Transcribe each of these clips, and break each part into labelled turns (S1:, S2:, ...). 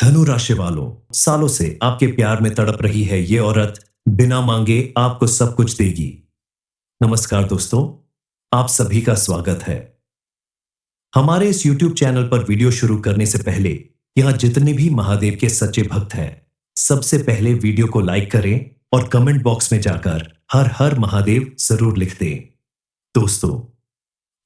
S1: धनु राशि वालों, सालों से आपके प्यार में तड़प रही है ये औरत, बिना मांगे आपको सब कुछ देगी। नमस्कार दोस्तों, आप सभी का स्वागत है। हमारे इस YouTube चैनल पर वीडियो शुरू करने से पहले यहाँ जितने भी महादेव के सच्चे भक्त हैं, सबसे पहले वीडियो को लाइक करें और कमेंट बॉक्स में जाकर हर हर महादेव जरूर लिख दें। दोस्तों,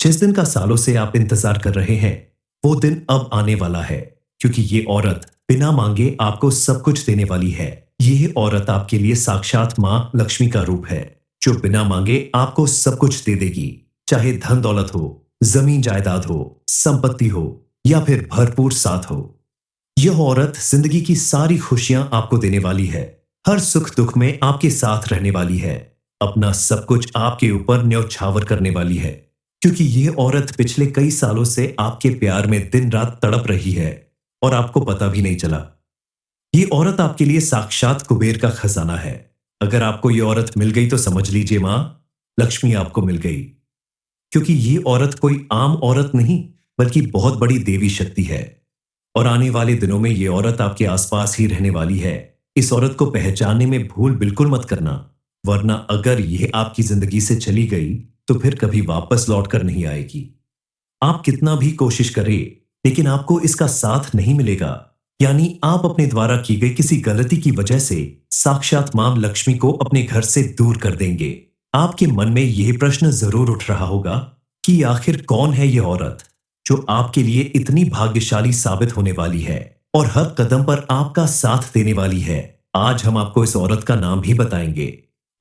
S1: जिस दिन का सालों से आप इंतजार कर रहे हैं, वो दिन अब आने वाला है, क्योंकि ये औरत बिना मांगे आपको सब कुछ देने वाली है। ये औरत आपके लिए साक्षात मां लक्ष्मी का रूप है, जो बिना मांगे आपको सब कुछ दे देगी, चाहे धन दौलत हो, जमीन जायदाद हो, संपत्ति हो या फिर भरपूर साथ हो। यह औरत जिंदगी की सारी खुशियां आपको देने वाली है, हर सुख दुख में आपके साथ रहने वाली है, अपना सब कुछ आपके ऊपर न्यौछावर करने वाली है, क्योंकि यह औरत पिछले कई सालों से आपके प्यार में दिन रात तड़प रही है और आपको पता भी नहीं चला। ये औरत आपके लिए साक्षात कुबेर का खजाना है। अगर आपको ये औरत मिल गई तो समझ लीजिए मां लक्ष्मी आपको मिल गई, क्योंकि ये औरत कोई आम औरत नहीं, बल्कि बहुत बड़ी देवी शक्ति है। और आने वाले दिनों में ये औरत आपके आसपास ही रहने वाली है। इस औरत को पहचानने में भूल बिल्कुल मत करना, वरना अगर ये आपकी जिंदगी से चली गई तो फिर कभी वापस लौट कर नहीं आएगी। आप कितना भी कोशिश करें, लेकिन आपको इसका साथ नहीं मिलेगा। यानी आप अपने द्वारा की गई किसी गलती की वजह से साक्षात मां लक्ष्मी को अपने घर से दूर कर देंगे। आपके मन में यह प्रश्न जरूर उठ रहा होगा कि आखिर कौन है यह औरत जो आपके लिए इतनी भाग्यशाली साबित होने वाली है और हर कदम पर आपका साथ देने वाली है। आज हम आपको इस औरत का नाम भी बताएंगे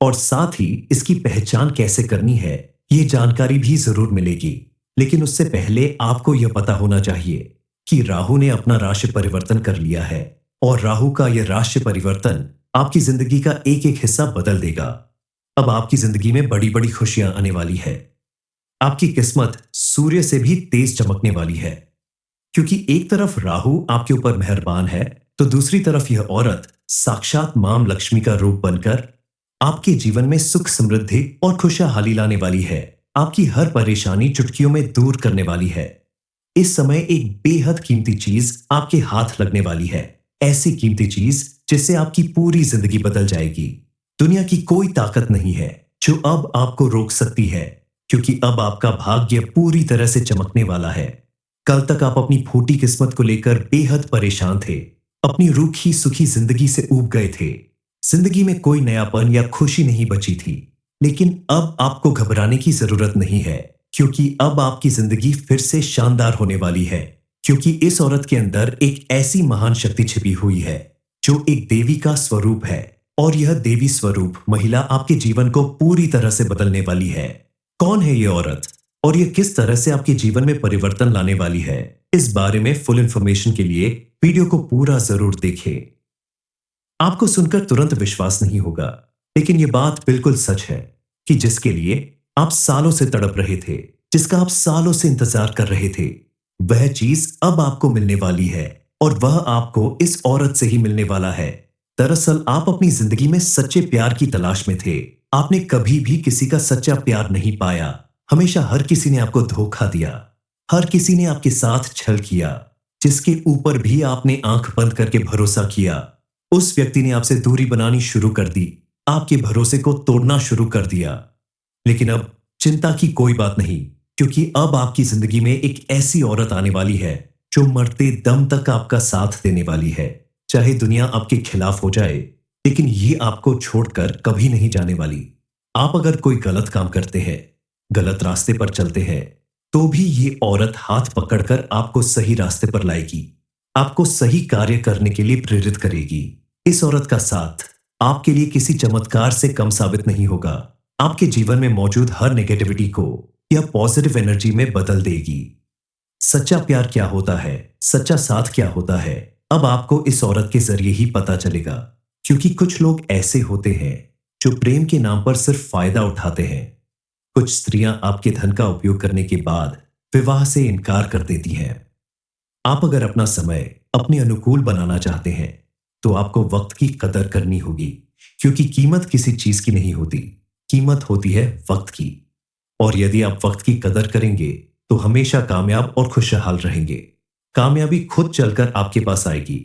S1: और साथ ही इसकी पहचान कैसे करनी है, ये जानकारी भी जरूर मिलेगी। लेकिन उससे पहले आपको यह पता होना चाहिए कि राहु ने अपना राशि परिवर्तन कर लिया है और राहु का यह राशि परिवर्तन आपकी जिंदगी का एक एक हिस्सा बदल देगा। अब आपकी जिंदगी में बड़ी बड़ी खुशियां आने वाली है। आपकी किस्मत सूर्य से भी तेज चमकने वाली है, क्योंकि एक तरफ राहु आपके ऊपर मेहरबान है, तो दूसरी तरफ यह औरत साक्षात मां लक्ष्मी का रूप बनकर आपके जीवन में सुख समृद्धि और खुशहाली लाने वाली है। आपकी हर परेशानी चुटकियों में दूर करने वाली है। इस समय एक बेहद कीमती चीज आपके हाथ लगने वाली है, ऐसी कीमती चीज जिससे आपकी पूरी जिंदगी बदल जाएगी। दुनिया की कोई ताकत नहीं है जो अब आपको रोक सकती है, क्योंकि अब आपका भाग्य पूरी तरह से चमकने वाला है। कल तक आप अपनी फूटी किस्मत को लेकर बेहद परेशान थे, अपनी रूखी सुखी जिंदगी से ऊब गए थे। जिंदगी में कोई नयापन या खुशी नहीं बची थी, लेकिन अब आपको घबराने की जरूरत नहीं है, क्योंकि अब आपकी जिंदगी फिर से शानदार होने वाली है। क्योंकि इस औरत के अंदर एक ऐसी महान शक्ति छिपी हुई है जो एक देवी का स्वरूप है, और यह देवी स्वरूप महिला आपके जीवन को पूरी तरह से बदलने वाली है। कौन है यह औरत और यह किस तरह से आपके जीवन में परिवर्तन लाने वाली है, इस बारे में फुल इंफॉर्मेशन के लिए वीडियो को पूरा जरूर देखें। आपको सुनकर तुरंत विश्वास नहीं होगा, लेकिन यह बात बिल्कुल सच है कि जिसके लिए आप सालों से तड़प रहे थे, जिसका आप सालों से इंतजार कर रहे थे, वह चीज अब आपको मिलने वाली है, और वह आपको इस औरत से ही मिलने वाला है। दरअसल आप अपनी जिंदगी में सच्चे प्यार की तलाश में थे। आपने कभी भी किसी का सच्चा प्यार नहीं पाया। हमेशा हर किसी ने आपको धोखा दिया, हर किसी ने आपके साथ छल किया। जिसके ऊपर भी आपने आंख बंद करके भरोसा किया, उस व्यक्ति ने आपसे दूरी बनानी शुरू कर दी, आपके भरोसे को तोड़ना शुरू कर दिया। लेकिन अब चिंता की कोई बात नहीं, क्योंकि अब आपकी जिंदगी में एक ऐसी औरत आने वाली है जो मरते दम तक आपका साथ देने वाली है। चाहे दुनिया आपके खिलाफ हो जाए, लेकिन ये आपको छोड़कर कभी नहीं जाने वाली। आप अगर कोई गलत काम करते हैं, गलत रास्ते पर चलते हैं, तो भी ये औरत हाथ पकड़कर आपको सही रास्ते पर लाएगी, आपको सही कार्य करने के लिए प्रेरित करेगी। इस औरत का साथ आपके लिए किसी चमत्कार से कम साबित नहीं होगा। आपके जीवन में मौजूद हर नेगेटिविटी को यह पॉजिटिव एनर्जी में बदल देगी। सच्चा प्यार क्या होता है, सच्चा साथ क्या होता है, अब आपको इस औरत के जरिए ही पता चलेगा। क्योंकि कुछ लोग ऐसे होते हैं जो प्रेम के नाम पर सिर्फ फायदा उठाते हैं। कुछ स्त्रियां आपके धन का उपयोग करने के बाद विवाह से इनकार कर देती हैं। आप अगर अपना समय अपने अनुकूल बनाना चाहते हैं, तो आपको वक्त की कदर करनी होगी, क्योंकि कीमत किसी चीज की नहीं होती, कीमत होती है वक्त की। और यदि आप वक्त की कदर करेंगे तो हमेशा कामयाब और खुशहाल रहेंगे। कामयाबी खुद चलकर आपके पास आएगी,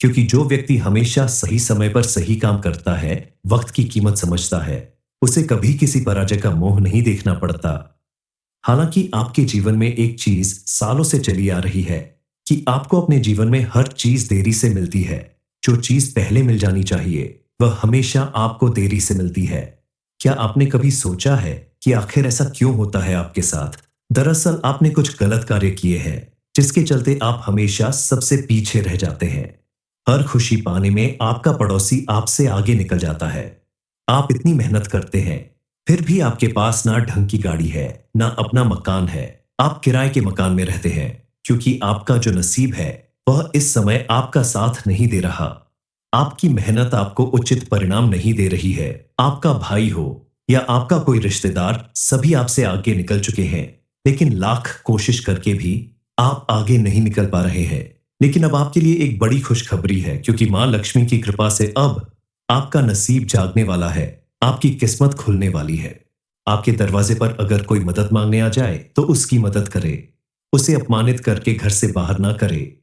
S1: क्योंकि जो व्यक्ति हमेशा सही समय पर सही काम करता है, वक्त की कीमत समझता है, उसे कभी किसी पराजय का मोह नहीं देखना पड़ता। हालांकि आपके जीवन में एक चीज सालों से चली आ रही है कि आपको अपने जीवन में हर चीज देरी से मिलती है। जो चीज पहले मिल जानी चाहिए, वह हमेशा आपको देरी से मिलती है। क्या आपने कभी सोचा है कि आखिर ऐसा क्यों होता है आपके साथ? दरअसल आपने कुछ गलत कार्य किए हैं, जिसके चलते आप हमेशा सबसे पीछे रह जाते हैं। हर खुशी पाने में आपका पड़ोसी आपसे आगे निकल जाता है। आप इतनी मेहनत करते हैं, फिर भी आपके पास ना ढंग की गाड़ी है, ना अपना मकान है। आप किराए के मकान में रहते हैं, क्योंकि आपका जो नसीब है, वह इस समय आपका साथ नहीं दे रहा। आपकी मेहनत आपको उचित परिणाम नहीं दे रही है। आपका भाई हो या आपका कोई रिश्तेदार, सभी आपसे आगे निकल चुके हैं, लेकिन लाख कोशिश करके भी आप आगे नहीं निकल पा रहे हैं। लेकिन अब आपके लिए एक बड़ी खुशखबरी है, क्योंकि मां लक्ष्मी की कृपा से अब आपका नसीब जागने वाला है। आपकी किस्मत खुलने वाली है। आपके दरवाजे पर अगर कोई मदद मांगने आ जाए, तो उसकी मदद करे। उसे अपमानित करके घर से बाहर ना करे।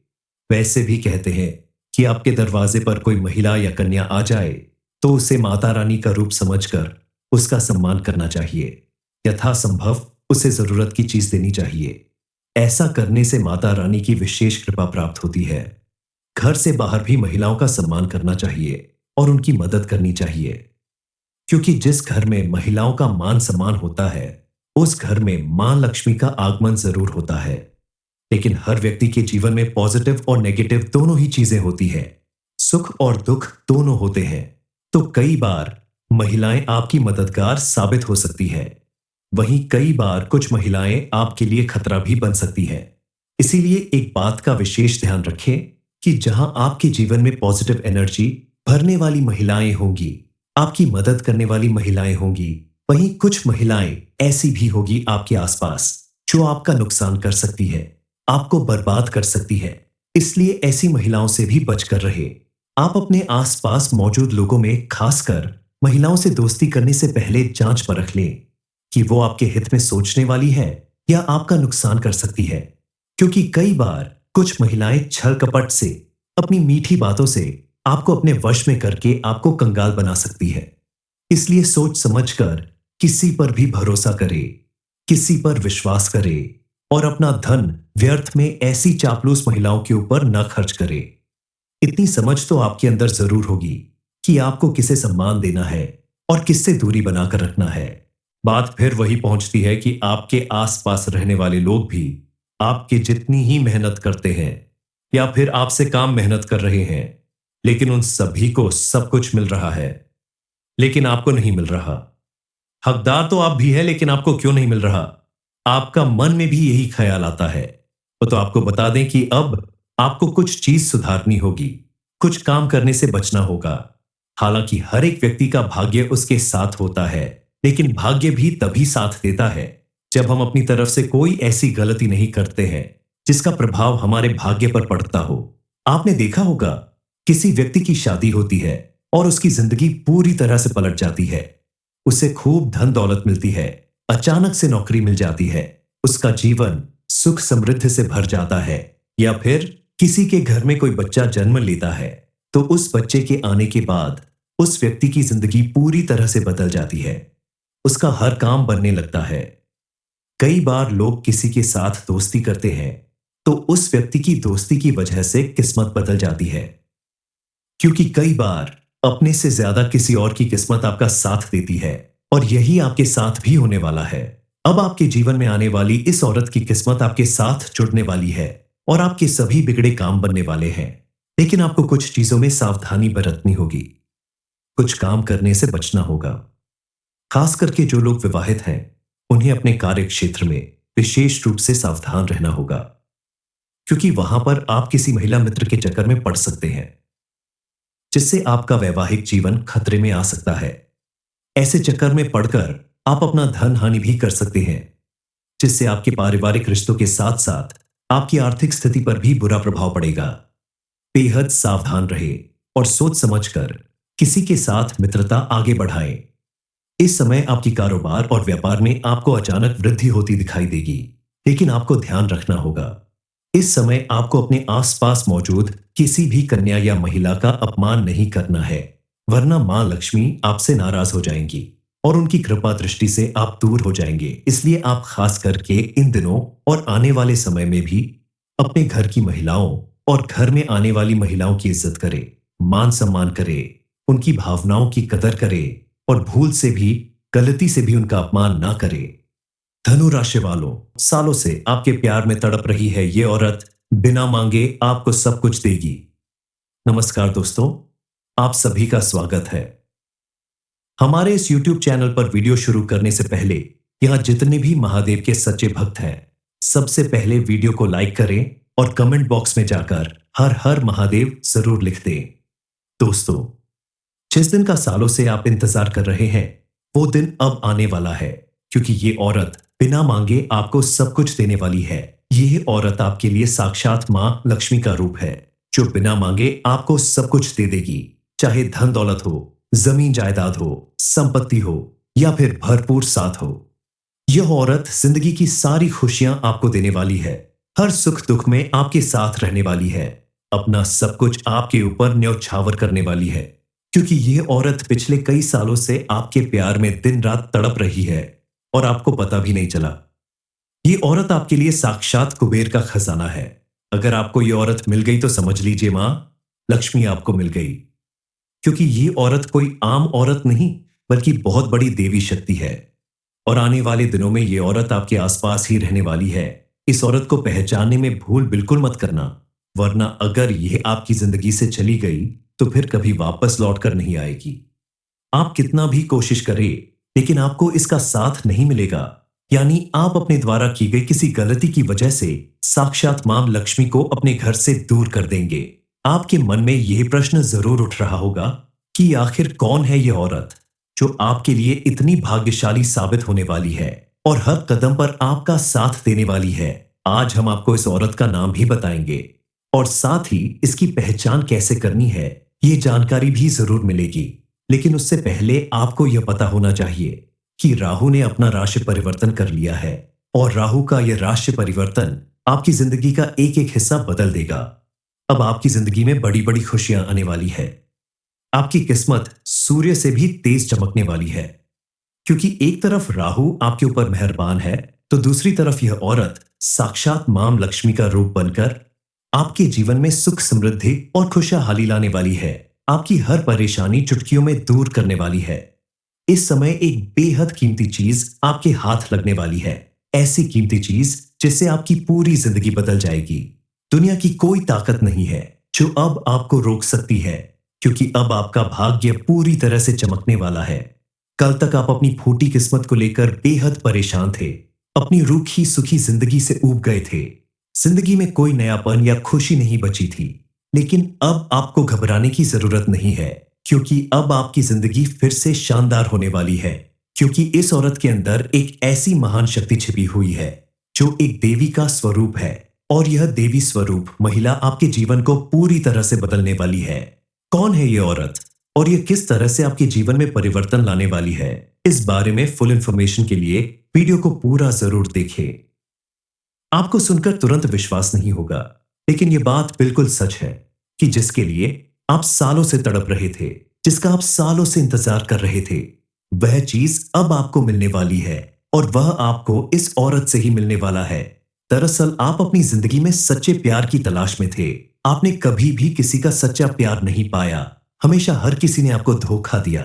S1: वैसे भी कहते हैं कि आपके दरवाजे पर कोई महिला या कन्या आ जाए, तो उसे माता रानी का रूप समझकर उसका सम्मान करना चाहिए। यथासंभव उसे जरूरत की चीज देनी चाहिए। ऐसा करने से माता रानी की विशेष कृपा प्राप्त होती है। घर से बाहर भी महिलाओं का सम्मान करना चाहिए और उनकी मदद करनी चाहिए, क्योंकि जिस घर में महिलाओं का मान सम्मान होता है, उस घर में मां लक्ष्मी का आगमन जरूर होता है। लेकिन हर व्यक्ति के जीवन में पॉजिटिव और नेगेटिव दोनों ही चीजें होती हैं। सुख और दुख दोनों होते हैं। तो कई बार महिलाएं आपकी मददगार साबित हो सकती हैं। वहीं कई बार कुछ महिलाएं आपके लिए खतरा भी बन सकती हैं। इसीलिए एक बात का विशेष ध्यान रखें कि जहां आपके जीवन में पॉजिटिव एनर्जी भरने वाली महिलाएं होंगी, आपकी मदद करने वाली महिलाएं होंगी, वहीं कुछ महिलाएं ऐसी भी होगी आपके आसपास, जो आपका नुकसान कर सकती है, आपको बर्बाद कर सकती है। इसलिए ऐसी महिलाओं से भी बचकर रहे। आप अपने आसपास मौजूद लोगों में, खासकर महिलाओं से दोस्ती करने से पहले जांच परख लें कि वो आपके हित में सोचने वाली है या आपका नुकसान कर सकती है। क्योंकि कई बार कुछ महिलाएं छल कपट से, अपनी मीठी बातों से आपको अपने वश में करके आपको कंगाल बना सकती है। इसलिए सोच समझकर किसी पर भी भरोसा करे, किसी पर विश्वास करे और अपना धन व्यर्थ में ऐसी चापलूस महिलाओं के ऊपर न खर्च करे। इतनी समझ तो आपके अंदर जरूर होगी कि आपको किसे सम्मान देना है और किससे दूरी बनाकर रखना है। बात फिर वही पहुंचती है कि आपके आसपास रहने वाले लोग भी आपके जितनी ही मेहनत करते हैं या फिर आपसे काम मेहनत कर रहे हैं, लेकिन उन सभी को सब कुछ मिल रहा है, लेकिन आपको नहीं मिल रहा। हकदार तो आप भी है, लेकिन आपको क्यों नहीं मिल रहा? आपका मन में भी यही ख्याल आता है। तो आपको बता दें कि अब आपको कुछ चीज सुधारनी होगी, कुछ काम करने से बचना होगा। हालांकि हर एक व्यक्ति का भाग्य उसके साथ होता है, लेकिन भाग्य भी तभी साथ देता है जब हम अपनी तरफ से कोई ऐसी गलती नहीं करते हैं जिसका प्रभाव हमारे भाग्य पर पड़ता हो। आपने देखा होगा, किसी व्यक्ति की शादी होती है और उसकी जिंदगी पूरी तरह से पलट जाती है। उसे खूब धन दौलत मिलती है, अचानक से नौकरी मिल जाती है, उसका जीवन सुख समृद्धि से भर जाता है। या फिर किसी के घर में कोई बच्चा जन्म लेता है, तो उस बच्चे के आने के बाद उस व्यक्ति की जिंदगी पूरी तरह से बदल जाती है। उसका हर काम बनने लगता है। कई बार लोग किसी के साथ दोस्ती करते हैं, तो उस व्यक्ति की दोस्ती की वजह से किस्मत बदल जाती है, क्योंकि कई बार अपने से ज्यादा किसी और की किस्मत आपका साथ देती है, और यही आपके साथ भी होने वाला है। अब आपके जीवन में आने वाली इस औरत की किस्मत आपके साथ जुड़ने वाली है और आपके सभी बिगड़े काम बनने वाले हैं। लेकिन आपको कुछ चीजों में सावधानी बरतनी होगी, कुछ काम करने से बचना होगा। खास करके जो लोग विवाहित हैं, उन्हें अपने कार्य क्षेत्र में विशेष रूप से सावधान रहना होगा, क्योंकि वहां पर आप किसी महिला मित्र के चक्कर में पड़ सकते हैं, जिससे आपका वैवाहिक जीवन खतरे में आ सकता है। ऐसे चक्कर में पड़कर आप अपना धन हानि भी कर सकते हैं, जिससे आपके पारिवारिक रिश्तों के साथ साथ आपकी आर्थिक स्थिति पर भी बुरा प्रभाव पड़ेगा। बेहद सावधान रहे और सोच समझकर किसी के साथ मित्रता आगे बढ़ाएं। इस समय आपकी कारोबार और व्यापार में आपको अचानक वृद्धि होती दिखाई देगी, लेकिन आपको ध्यान रखना होगा। इस समय आपको अपने आसपास मौजूद किसी भी कन्या या महिला का अपमान नहीं करना है, वरना मां लक्ष्मी आपसे नाराज हो जाएंगी और उनकी कृपा दृष्टि से आप दूर हो जाएंगे। इसलिए आप खास करके इन दिनों और आने वाले समय में भी अपने घर की महिलाओं और घर में आने वाली महिलाओं की इज्जत करें, मान सम्मान करें, उनकी भावनाओं की कदर करें और भूल से भी, गलती से भी उनका अपमान ना करें। धनु राशि वालों, सालों से आपके प्यार में तड़प रही है ये औरत बिना मांगे आपको सब कुछ देगी। नमस्कार दोस्तों, आप सभी का स्वागत है। हमारे इस YouTube चैनल पर वीडियो शुरू करने से पहले यहां जितने भी महादेव के सच्चे भक्त हैं, सबसे पहले वीडियो को लाइक करें और कमेंट बॉक्स में जाकर हर हर महादेव जरूर लिख दें। दोस्तों, जिस दिन का सालों से आप इंतजार कर रहे हैं, वो दिन अब आने वाला है, क्योंकि ये औरत बिना मांगे आपको सब कुछ देने वाली है। ये औरत आपके लिए साक्षात मां लक्ष्मी का रूप है, जो बिना मांगे आपको सब कुछ दे देगी, चाहे धन दौलत हो, जमीन जायदाद हो, संपत्ति हो या फिर भरपूर साथ हो। यह औरत जिंदगी की सारी खुशियां आपको देने वाली है, हर सुख दुख में आपके साथ रहने वाली है, अपना सब कुछ आपके ऊपर न्यौछावर करने वाली है, क्योंकि यह औरत पिछले कई सालों से आपके प्यार में दिन रात तड़प रही है और आपको पता भी नहीं चला। ये औरत आपके लिए साक्षात कुबेर का खजाना है। अगर आपको ये औरत मिल गई तो समझ लीजिए मां लक्ष्मी आपको मिल गई, क्योंकि ये औरत कोई आम औरत नहीं, बल्कि बहुत बड़ी देवी शक्ति है। और आने वाले दिनों में ये औरत आपके आसपास ही रहने वाली है। इस औरत को पहचानने में भूल बिल्कुल मत करना, वरना अगर यह आपकी जिंदगी से चली गई तो फिर कभी वापस लौटकर नहीं आएगी। आप कितना भी कोशिश करें, लेकिन आपको इसका साथ नहीं मिलेगा। यानी आप अपने द्वारा की गई किसी गलती की वजह से साक्षात मां लक्ष्मी को अपने घर से दूर कर देंगे। आपके मन में यह प्रश्न जरूर उठ रहा होगा कि आखिर कौन है यह औरत जो आपके लिए इतनी भाग्यशाली साबित होने वाली है और हर कदम पर आपका साथ देने वाली है। आज हम आपको इस औरत का नाम भी बताएंगे और साथ ही इसकी पहचान कैसे करनी है, ये जानकारी भी जरूर मिलेगी। लेकिन उससे पहले आपको यह पता होना चाहिए कि राहु ने अपना राशि परिवर्तन कर लिया है और राहु का यह राशि परिवर्तन आपकी जिंदगी का एक एक हिस्सा बदल देगा। अब आपकी जिंदगी में बड़ी बड़ी खुशियां आने वाली है। आपकी किस्मत सूर्य से भी तेज चमकने वाली है, क्योंकि एक तरफ राहु आपके ऊपर मेहरबान है, तो दूसरी तरफ यह औरत साक्षात मां लक्ष्मी का रूप बनकर आपके जीवन में सुख समृद्धि और खुशहाली लाने वाली है। आपकी हर परेशानी चुटकियों में दूर करने वाली है। इस समय एक बेहद कीमती चीज आपके हाथ लगने वाली है, ऐसी कीमती चीज जिससे आपकी पूरी जिंदगी बदल जाएगी। दुनिया की कोई ताकत नहीं है जो अब आपको रोक सकती है, क्योंकि अब आपका भाग्य पूरी तरह से चमकने वाला है। कल तक आप अपनी फूटी किस्मत को लेकर बेहद परेशान थे, अपनी रूखी सुखी जिंदगी से ऊब गए थे। जिंदगी में कोई नयापन या खुशी नहीं बची थी, लेकिन अब आपको घबराने की जरूरत नहीं है, क्योंकि अब आपकी जिंदगी फिर से शानदार होने वाली है। क्योंकि इस औरत के अंदर एक ऐसी महान शक्ति छिपी हुई है जो एक देवी का स्वरूप है, और यह देवी स्वरूप महिला आपके जीवन को पूरी तरह से बदलने वाली है। कौन है यह औरत और यह किस तरह से आपके जीवन में परिवर्तन लाने वाली है, इस बारे में फुल इंफॉर्मेशन के लिए वीडियो को पूरा जरूर देखें। आपको सुनकर तुरंत विश्वास नहीं होगा, लेकिन यह बात बिल्कुल सच है कि जिसके लिए आप सालों से तड़प रहे थे, जिसका आप सालों से इंतजार कर रहे थे, वह चीज अब आपको मिलने वाली है, और वह आपको इस औरत से ही मिलने वाला है। दरअसल आप अपनी जिंदगी में सच्चे प्यार की तलाश में थे। आपने कभी भी किसी का सच्चा प्यार नहीं पाया। हमेशा हर किसी ने आपको धोखा दिया,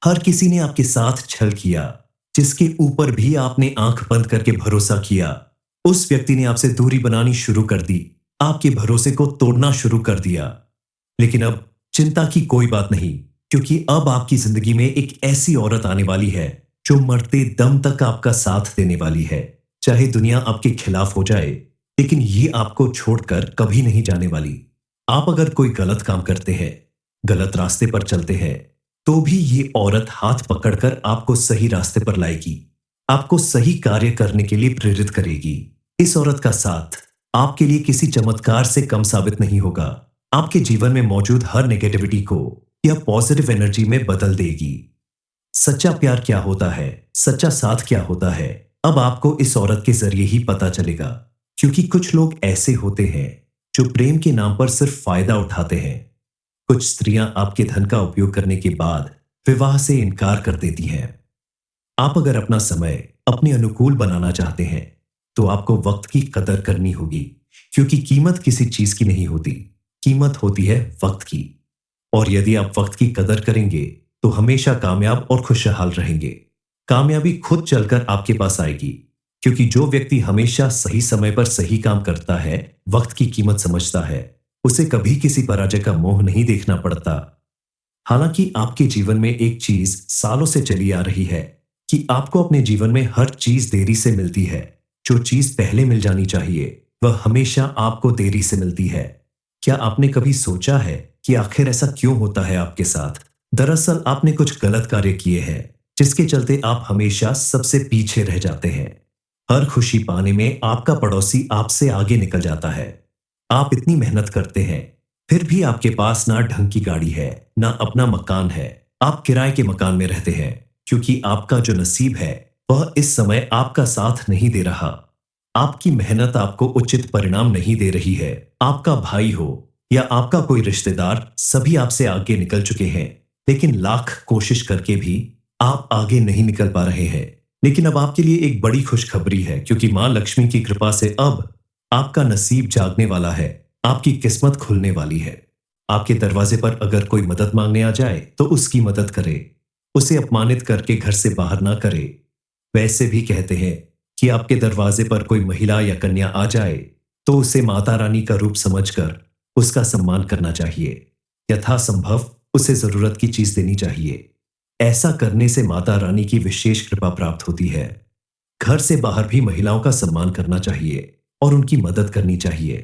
S1: हर किसी ने आपके साथ छल किया। जिसके ऊपर भी आपने आंख बंद करके भरोसा किया, उस व्यक्ति ने आपसे दूरी बनानी शुरू कर दी, आपके भरोसे को तोड़ना शुरू कर दिया। लेकिन अब चिंता की कोई बात नहीं, क्योंकि अब आपकी जिंदगी में एक ऐसी औरत आने वाली है जो मरते दम तक आपका साथ देने वाली है। चाहे दुनिया आपके खिलाफ हो जाए, लेकिन ये आपको छोड़कर कभी नहीं जाने वाली। आप अगर कोई गलत काम करते हैं, गलत रास्ते पर चलते हैं, तो भी ये औरत हाथ पकड़कर आपको सही रास्ते पर लाएगी, आपको सही कार्य करने के लिए प्रेरित करेगी। इस औरत का साथ आपके लिए किसी चमत्कार से कम साबित नहीं होगा। आपके जीवन में मौजूद हर नेगेटिविटी को यह पॉजिटिव एनर्जी में बदल देगी। सच्चा प्यार क्या होता है, सच्चा साथ क्या होता है, अब आपको इस औरत के जरिए ही पता चलेगा। क्योंकि कुछ लोग ऐसे होते हैं जो प्रेम के नाम पर सिर्फ फायदा उठाते हैं। कुछ स्त्रियां आपके धन का उपयोग करने के बाद विवाह से इनकार कर देती हैं। आप अगर अपना समय अपने अनुकूल बनाना चाहते हैं, तो आपको वक्त की कदर करनी होगी, क्योंकि कीमत किसी चीज की नहीं होती, कीमत होती है वक्त की। और यदि आप वक्त की कदर करेंगे, तो हमेशा कामयाब और खुशहाल रहेंगे। कामयाबी खुद चलकर आपके पास आएगी, क्योंकि जो व्यक्ति हमेशा सही समय पर सही काम करता है, वक्त की कीमत समझता है, उसे कभी किसी पराजय का मोह नहीं देखना पड़ता। हालांकि आपके जीवन में एक चीज सालों से चली आ रही है कि आपको अपने जीवन में हर चीज देरी से मिलती है। जो चीज पहले मिल जानी चाहिए, वह हमेशा आपको देरी से मिलती है। क्या आपने कभी सोचा है कि आखिर ऐसा क्यों होता है आपके साथ? दरअसल आपने कुछ गलत कार्य किए हैं, जिसके चलते आप हमेशा सबसे पीछे रह जाते हैं। हर खुशी पाने में आपका पड़ोसी आपसे आगे निकल जाता है। आप इतनी मेहनत करते हैं, फिर भी आपके पास ना ढंग की गाड़ी है, ना अपना मकान है। आप किराए के मकान में रहते हैं, क्योंकि आपका जो नसीब है, वह इस समय आपका साथ नहीं दे रहा। आपकी मेहनत आपको उचित परिणाम नहीं दे रही है। आपका भाई हो या आपका कोई रिश्तेदार, सभी आपसे आगे निकल चुके हैं, लेकिन लाख कोशिश करके भी आप आगे नहीं निकल पा रहे हैं। लेकिन अब आपके लिए एक बड़ी खुशखबरी है, क्योंकि मां लक्ष्मी की कृपा से अब आपका नसीब जागने वाला है, आपकी किस्मत खुलने वाली है। आपके दरवाजे पर अगर कोई मदद मांगने आ जाए, तो उसकी मदद करे, उसे अपमानित करके घर से बाहर ना करे। वैसे भी कहते हैं कि आपके दरवाजे पर कोई महिला या कन्या आ जाए, तो उसे माता रानी का रूप समझकर उसका सम्मान करना चाहिए। यथासंभव उसे जरूरत की चीज देनी चाहिए। ऐसा करने से माता रानी की विशेष कृपा प्राप्त होती है। घर से बाहर भी महिलाओं का सम्मान करना चाहिए और उनकी मदद करनी चाहिए,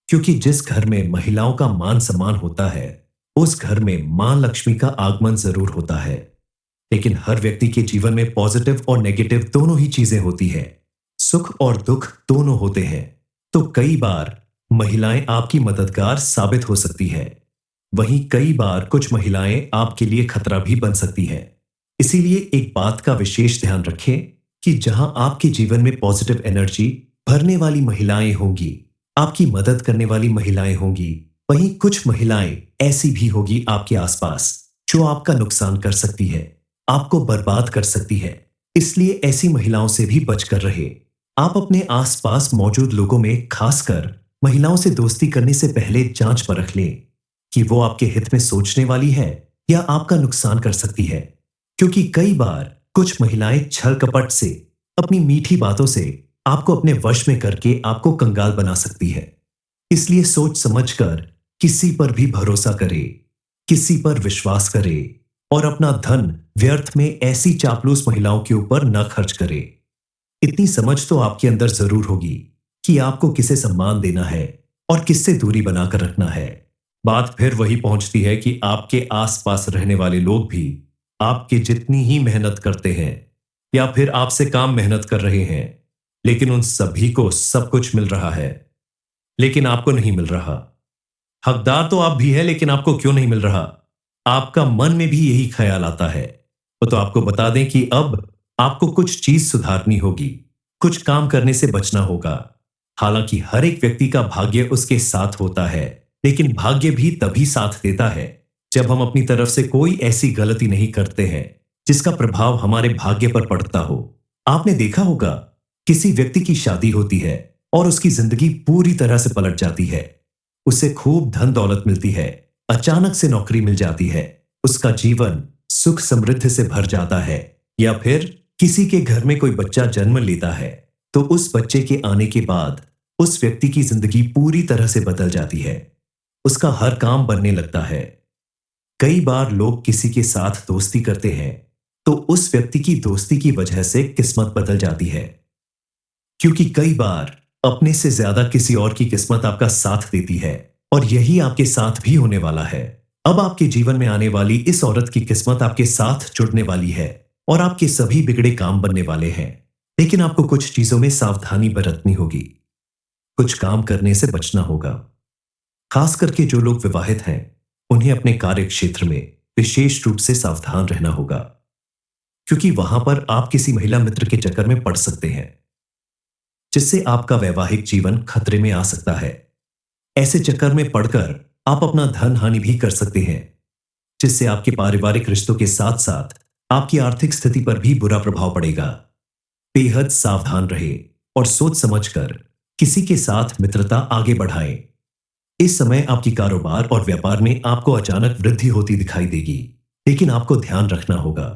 S1: क्योंकि जिस घर में महिलाओं का मान सम्मान होता है, उस घर में मां लक्ष्मी का आगमन जरूर होता है। लेकिन हर व्यक्ति के जीवन में पॉजिटिव और नेगेटिव दोनों ही चीजें होती हैं। सुख और दुख दोनों होते हैं। तो कई बार महिलाएं आपकी मददगार साबित हो सकती हैं। वहीं कई बार कुछ महिलाएं आपके लिए खतरा भी बन सकती हैं। इसीलिए एक बात का विशेष ध्यान रखें कि जहां आपके जीवन में पॉजिटिव एनर्जी भरने वाली महिलाएं होंगी, आपकी मदद करने वाली महिलाएं होंगी, वहीं कुछ महिलाएं ऐसी भी होगी आपके आसपास, जो आपका नुकसान कर सकती है, आपको बर्बाद कर सकती है। इसलिए ऐसी महिलाओं से भी बचकर रहे। आप अपने आसपास मौजूद लोगों में, खासकर महिलाओं से दोस्ती करने से पहले जांच परख लें कि वो आपके हित में सोचने वाली है या आपका नुकसान कर सकती है। क्योंकि कई बार कुछ महिलाएं छल कपट से, अपनी मीठी बातों से आपको अपने वश में करके आपको कंगाल बना सकती है। इसलिए सोच समझकर किसी पर भी भरोसा करे, किसी पर विश्वास करे और अपना धन व्यर्थ में ऐसी चापलूस महिलाओं के ऊपर न खर्च करे। इतनी समझ तो आपके अंदर जरूर होगी कि आपको किसे सम्मान देना है और किससे दूरी बनाकर रखना है। बात फिर वही पहुंचती है कि आपके आसपास रहने वाले लोग भी आपके जितनी ही मेहनत करते हैं या फिर आपसे काम मेहनत कर रहे हैं, लेकिन उन सभी को सब कुछ मिल रहा है, लेकिन आपको नहीं मिल रहा। हकदार तो आप भी है, लेकिन आपको क्यों नहीं मिल रहा? आपका मन में भी यही ख्याल आता है। तो आपको बता दें कि अब आपको कुछ चीज सुधारनी होगी, कुछ काम करने से बचना होगा। हालांकि हर एक व्यक्ति का भाग्य उसके साथ होता है, लेकिन भाग्य भी तभी साथ देता है जब हम अपनी तरफ से कोई ऐसी गलती नहीं करते हैं जिसका प्रभाव हमारे भाग्य पर पड़ता हो। आपने देखा होगा, किसी व्यक्ति की शादी होती है और उसकी जिंदगी पूरी तरह से पलट जाती है। उसे खूब धन दौलत मिलती है, अचानक से नौकरी मिल जाती है, उसका जीवन सुख समृद्धि से भर जाता है। या फिर किसी के घर में कोई बच्चा जन्म लेता है, तो उस बच्चे के आने के बाद उस व्यक्ति की जिंदगी पूरी तरह से बदल जाती है। उसका हर काम बनने लगता है। कई बार लोग किसी के साथ दोस्ती करते हैं, तो उस व्यक्ति की दोस्ती की वजह से किस्मत बदल जाती है, क्योंकि कई बार अपने से ज्यादा किसी और की किस्मत आपका साथ देती है, और यही आपके साथ भी होने वाला है। अब आपके जीवन में आने वाली इस औरत की किस्मत आपके साथ जुड़ने वाली है और आपके सभी बिगड़े काम बनने वाले हैं। लेकिन आपको कुछ चीजों में सावधानी बरतनी होगी, कुछ काम करने से बचना होगा। खास करके जो लोग विवाहित हैं, उन्हें अपने कार्य क्षेत्र में विशेष रूप से सावधान रहना होगा, क्योंकि वहां पर आप किसी महिला मित्र के चक्कर में पड़ सकते हैं, जिससे आपका वैवाहिक जीवन खतरे में आ सकता है। ऐसे चक्कर में पड़कर आप अपना धन हानि भी कर सकते हैं, जिससे आपके पारिवारिक रिश्तों के साथ साथ आपकी आर्थिक स्थिति पर भी बुरा प्रभाव पड़ेगा। बेहद सावधान रहे और सोच समझकर किसी के साथ मित्रता आगे बढ़ाएं। इस समय आपकी कारोबार और व्यापार में आपको अचानक वृद्धि होती दिखाई देगी, लेकिन आपको ध्यान रखना होगा।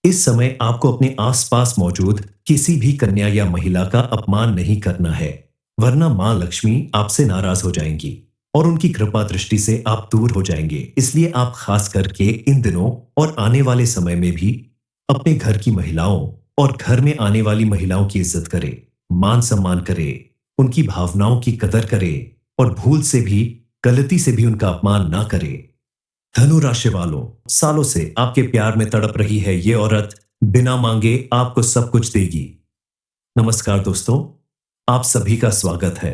S1: इस समय आपको अपने आसपास मौजूद किसी भी कन्या या महिला का अपमान नहीं करना है, वरना मां लक्ष्मी आपसे नाराज हो जाएंगी और उनकी कृपा दृष्टि से आप दूर हो जाएंगे। इसलिए आप खास करके इन दिनों और आने वाले समय में भी अपने घर की महिलाओं और घर में आने वाली महिलाओं की इज्जत करें, मान सम्मान करें, उनकी भावनाओं की कदर करें और भूल से भी, गलती से भी उनका अपमान ना करें। धनु राशि वालों, सालों से आपके प्यार में तड़प रही है ये औरत बिना मांगे आपको सब कुछ देगी। नमस्कार दोस्तों, आप सभी का स्वागत है।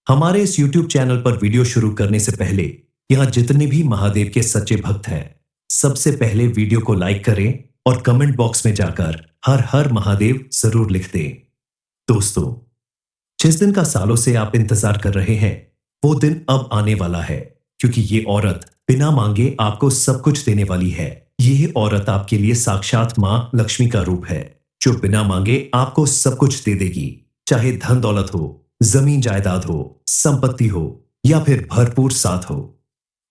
S1: हमारे इस YouTube चैनल पर वीडियो शुरू करने से पहले यहां जितने भी महादेव के सच्चे भक्त हैं, सबसे पहले वीडियो को लाइक करें और कमेंट बॉक्स में जाकर हर हर महादेव जरूर लिख दें। दोस्तों, जिस दिन का सालों से आप इंतजार कर रहे हैं, वो दिन अब आने वाला है, क्योंकि ये औरत बिना मांगे आपको सब कुछ देने वाली है। ये औरत आपके लिए साक्षात मां लक्ष्मी का रूप है, जो बिना मांगे आपको सब कुछ दे देगी, चाहे धन दौलत हो, जमीन जायदाद हो, संपत्ति हो या फिर भरपूर साथ हो।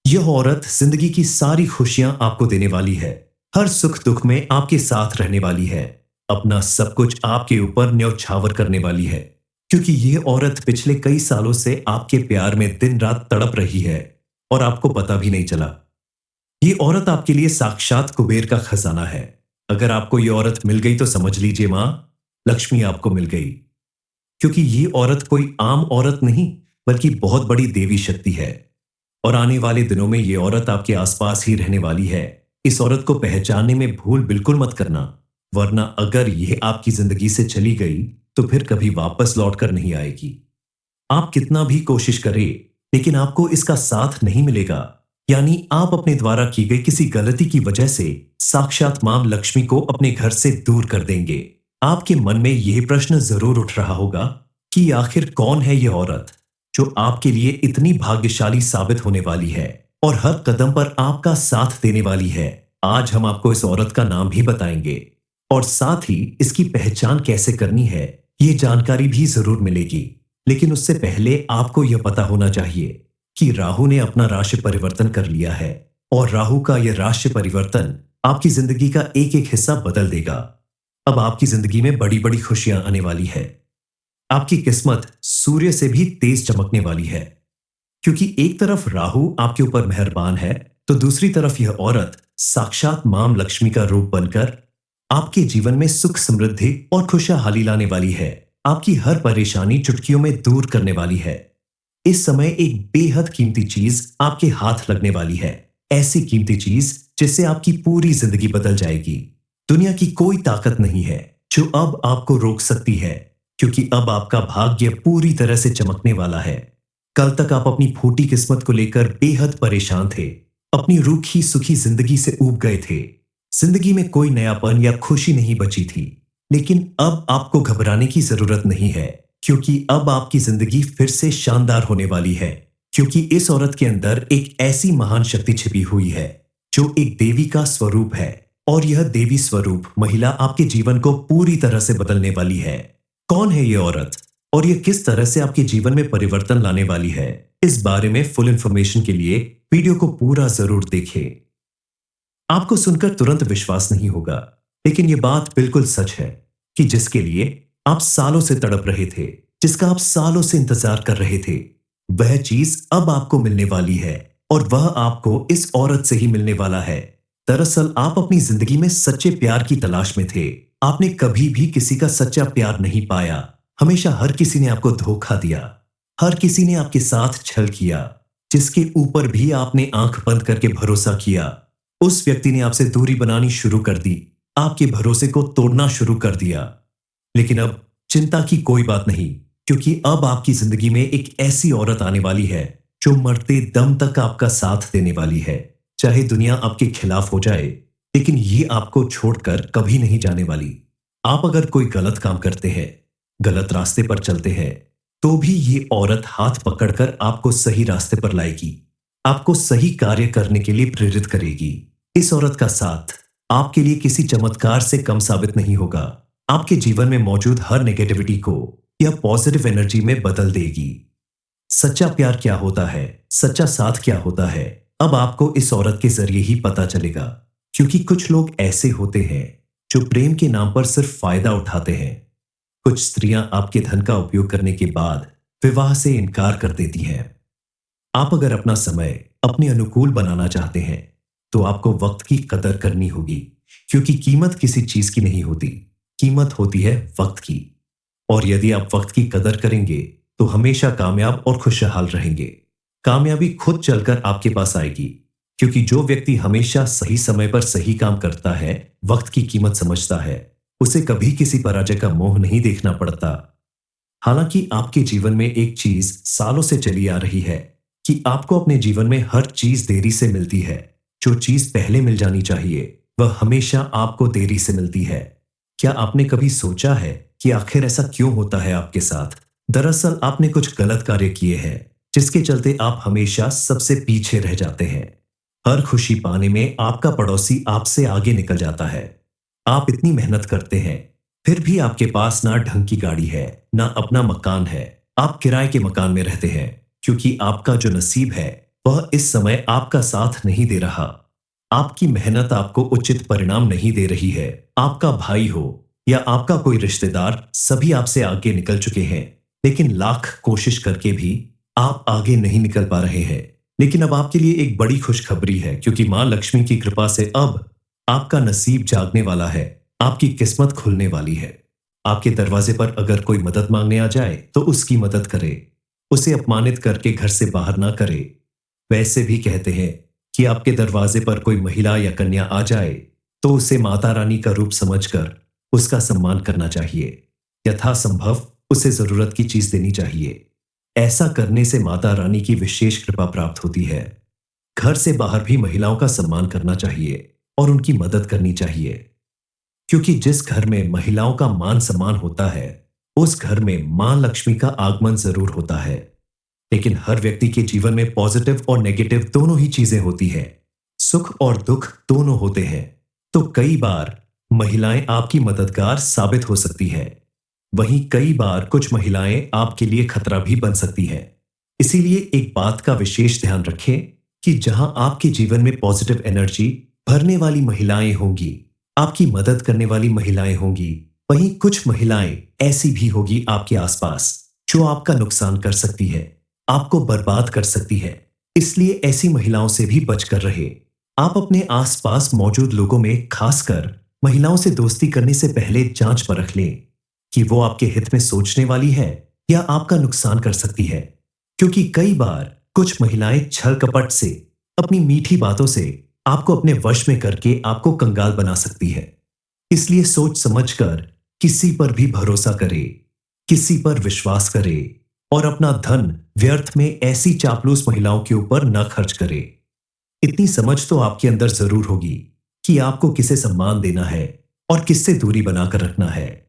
S1: यह औरत जिंदगी की सारी खुशियां आपको देने वाली है, हर सुख दुख में आपके साथ रहने वाली है, अपना सब कुछ आपके ऊपर न्यौछावर करने वाली है, क्योंकि ये औरत पिछले कई सालों से आपके प्यार में दिन रात तड़प रही है और आपको पता भी नहीं चला। ये औरत आपके लिए साक्षात कुबेर का खजाना है। अगर आपको ये औरत मिल गई तो समझ लीजिए मां लक्ष्मी आपको मिल गई, क्योंकि ये औरत कोई आम औरत नहीं, बल्कि बहुत बड़ी देवी शक्ति है और आने वाले दिनों में ये औरत आपके आसपास ही रहने वाली है। इस औरत को पहचानने में भूल बिल्कुल मत करना, वरना अगर यह आपकी जिंदगी से चली गई तो फिर कभी वापस लौटकर नहीं आएगी। आप कितना भी कोशिश करें, लेकिन आपको इसका साथ नहीं मिलेगा, यानी आप अपने द्वारा की गई किसी गलती की वजह से साक्षात मां लक्ष्मी को अपने घर से दूर कर देंगे। आपके मन में यह प्रश्न जरूर उठ रहा होगा कि आखिर कौन है यह औरत जो आपके लिए इतनी भाग्यशाली साबित होने वाली है और हर कदम पर आपका साथ देने वाली है। आज हम आपको इस औरत का नाम भी बताएंगे और साथ ही इसकी पहचान कैसे करनी है, ये जानकारी भी जरूर मिलेगी। लेकिन उससे पहले आपको यह पता होना चाहिए कि राहु ने अपना राशि परिवर्तन कर लिया है और राहु का यह राशि परिवर्तन आपकी जिंदगी का एक एक हिस्सा बदल देगा। अब आपकी जिंदगी में बड़ी बड़ी खुशियां आने वाली है। आपकी किस्मत सूर्य से भी तेज चमकने वाली है, क्योंकि एक तरफ राहु आपके ऊपर मेहरबान है, तो दूसरी तरफ यह औरत साक्षात मां लक्ष्मी का रूप बनकर आपके जीवन में सुख समृद्धि और खुशहाली लाने वाली है। आपकी हर परेशानी चुटकियों में दूर करने वाली है। इस समय एक बेहद कीमती चीज आपके हाथ लगने वाली है, ऐसी कीमती चीज जिससे आपकी पूरी जिंदगी बदल जाएगी। दुनिया की कोई ताकत नहीं है जो अब आपको रोक सकती है, क्योंकि अब आपका भाग्य पूरी तरह से चमकने वाला है। कल तक आप अपनी फूटी किस्मत को लेकर बेहद परेशान थे, अपनी रूखी सुखी जिंदगी से ऊब गए थे, जिंदगी में कोई नयापन या खुशी नहीं बची थी। लेकिन अब आपको घबराने की जरूरत नहीं है, क्योंकि अब आपकी जिंदगी फिर से शानदार होने वाली है, क्योंकि इस औरत के अंदर एक ऐसी महान शक्ति छिपी हुई है जो एक देवी का स्वरूप है, और यह देवी स्वरूप महिला आपके जीवन को पूरी तरह से बदलने वाली है। कौन है यह औरत और यह किस तरह से आपके जीवन में परिवर्तन लाने वाली है, इस बारे में फुल इंफॉर्मेशन के लिए वीडियो को पूरा जरूर देखें। आपको सुनकर तुरंत विश्वास नहीं होगा, लेकिन यह बात बिल्कुल सच है कि जिसके लिए आप सालों से तड़प रहे थे, जिसका आप सालों से इंतजार कर रहे थे, वह चीज अब आपको मिलने वाली है और वह आपको इस औरत से ही मिलने वाला है। दरअसल आप अपनी जिंदगी में सच्चे प्यार की तलाश में थे। आपने कभी भी किसी का सच्चा प्यार नहीं पाया। हमेशा हर किसी ने आपको धोखा दिया, हर किसी ने आपके साथ छल किया। जिसके ऊपर भी आपने आंख बंद करके भरोसा किया, उस व्यक्ति ने आपसे दूरी बनानी शुरू कर दी, आपके भरोसे को तोड़ना शुरू कर दिया। लेकिन अब चिंता की कोई बात नहीं, क्योंकि अब आपकी जिंदगी में एक ऐसी औरत आने वाली है जो मरते दम तक आपका साथ देने वाली है। चाहे दुनिया आपके खिलाफ हो जाए, लेकिन ये आपको छोड़कर कभी नहीं जाने वाली। आप अगर कोई गलत काम करते हैं, गलत रास्ते पर चलते हैं, तो भी ये औरत हाथ पकड़कर आपको सही रास्ते पर लाएगी, आपको सही कार्य करने के लिए प्रेरित करेगी। इस औरत का साथ आपके लिए किसी चमत्कार से कम साबित नहीं होगा। आपके जीवन में मौजूद हर नेगेटिविटी को यह पॉजिटिव एनर्जी में बदल देगी। सच्चा प्यार क्या होता है, सच्चा साथ क्या होता है, अब आपको इस औरत के जरिए ही पता चलेगा। क्योंकि कुछ लोग ऐसे होते हैं जो प्रेम के नाम पर सिर्फ फायदा उठाते हैं। कुछ स्त्रियां आपके धन का उपयोग करने के बाद विवाह से इनकार कर देती हैं। आप अगर अपना समय अपने अनुकूल बनाना चाहते हैं तो आपको वक्त की कदर करनी होगी। क्योंकि कीमत किसी चीज की नहीं होती, कीमत होती है वक्त की। और यदि आप वक्त की कदर करेंगे तो हमेशा कामयाब और खुशहाल रहेंगे। कामयाबी खुद चलकर आपके पास आएगी। क्योंकि जो व्यक्ति हमेशा सही समय पर सही काम करता है, वक्त की कीमत समझता है, उसे कभी किसी पराजय का मोह नहीं देखना पड़ता। हालांकि आपके जीवन में एक चीज सालों से चली आ रही है कि आपको अपने जीवन में हर चीज देरी से मिलती है। जो चीज पहले मिल जानी चाहिए वह हमेशा आपको देरी से मिलती है। क्या आपने कभी सोचा है कि आखिर ऐसा क्यों होता है आपके साथ? दरअसल आपने कुछ गलत कार्य किए हैं जिसके चलते आप हमेशा सबसे पीछे रह जाते हैं। हर खुशी पाने में आपका पड़ोसी आपसे आगे निकल जाता है। आप इतनी मेहनत करते हैं, फिर भी आपके पास ना ढंग की गाड़ी है, ना अपना मकान है। आप किराए के मकान में रहते हैं क्योंकि आपका जो नसीब है वह इस समय आपका साथ नहीं दे रहा। आपकी मेहनत आपको उचित परिणाम नहीं दे रही है। आपका भाई हो या आपका कोई रिश्तेदार, सभी आपसे आगे निकल चुके हैं, लेकिन लाख कोशिश करके भी आप आगे नहीं निकल पा रहे हैं। लेकिन अब आपके लिए एक बड़ी खुशखबरी है, क्योंकि मां लक्ष्मी की कृपा से अब आपका नसीब जागने वाला है, आपकी किस्मत खुलने वाली है। आपके दरवाजे पर अगर कोई मदद मांगने आ जाए तो उसकी मदद करे, उसे अपमानित करके घर से बाहर ना करे। वैसे भी कहते हैं कि आपके दरवाजे पर कोई महिला या कन्या आ जाए तो उसे माता रानी का रूप समझकर उसका सम्मान करना चाहिए। यथासंभव उसे जरूरत की चीज देनी चाहिए। ऐसा करने से माता रानी की विशेष कृपा प्राप्त होती है। घर से बाहर भी महिलाओं का सम्मान करना चाहिए और उनकी मदद करनी चाहिए। क्योंकि जिस घर में महिलाओं का मान सम्मान होता है, उस घर में मां लक्ष्मी का आगमन जरूर होता है। लेकिन हर व्यक्ति के जीवन में पॉजिटिव और नेगेटिव दोनों ही चीजें होती हैं। सुख और दुख दोनों होते हैं। तो कई बार महिलाएं आपकी मददगार साबित हो सकती हैं। वहीं कई बार कुछ महिलाएं आपके लिए खतरा भी बन सकती हैं। इसीलिए एक बात का विशेष ध्यान रखें कि जहां आपके जीवन में पॉजिटिव एनर्जी भरने वाली महिलाएं होंगी, आपकी मदद करने वाली महिलाएं होंगी, वहीं कुछ महिलाएं ऐसी भी होगी आपके आसपास जो आपका नुकसान कर सकती है, आपको बर्बाद कर सकती है। इसलिए ऐसी महिलाओं से भी बचकर रहे। आप अपने आसपास मौजूद लोगों में खासकर महिलाओं से दोस्ती करने से पहले जांच परख लें कि वो आपके हित में सोचने वाली है या आपका नुकसान कर सकती है। क्योंकि कई बार कुछ महिलाएं छल कपट से, अपनी मीठी बातों से आपको अपने वश में करके आपको कंगाल बना सकती है। इसलिए सोच समझकर किसी पर भी भरोसा करे, किसी पर विश्वास करे और अपना धन व्यर्थ में ऐसी चापलूस महिलाओं के ऊपर न खर्च करे। इतनी समझ तो आपके अंदर जरूर होगी कि आपको किसे सम्मान देना है और किससे दूरी बनाकर रखना है।